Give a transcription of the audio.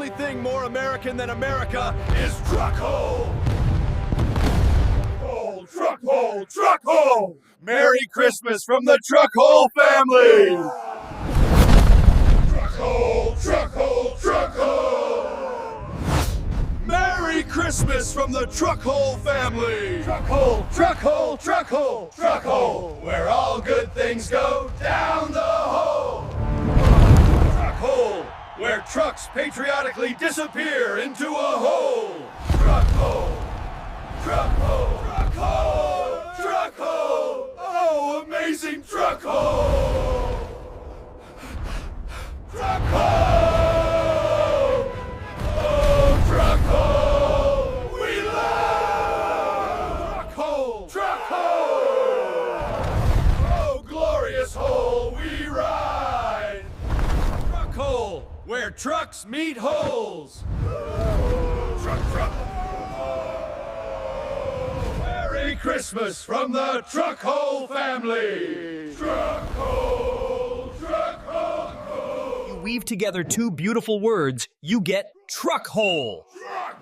only thing more American than America is truck hole! Hole, truck hole, truck hole! Merry Christmas from the Truck Hole family! Truck hole, truck hole, truck hole! Merry Christmas from the Truck Hole family! Truck hole, truck hole, truck hole, truck hole! Where all good things go down the hole! Truck hole! Where trucks patriotically disappear into a hole! Truck hole! Truck hole! Truck hole! Truck hole! Oh, amazing truck hole! Truck hole! Oh, truck hole! We love truck hole! Truck hole! Oh, glorious hole we ride! Truck hole! Where trucks meet holes! Truck! Merry Christmas from the Truck Hole family! Truck hole! Truck hole! You weave together two beautiful words, you get truck hole. Truck!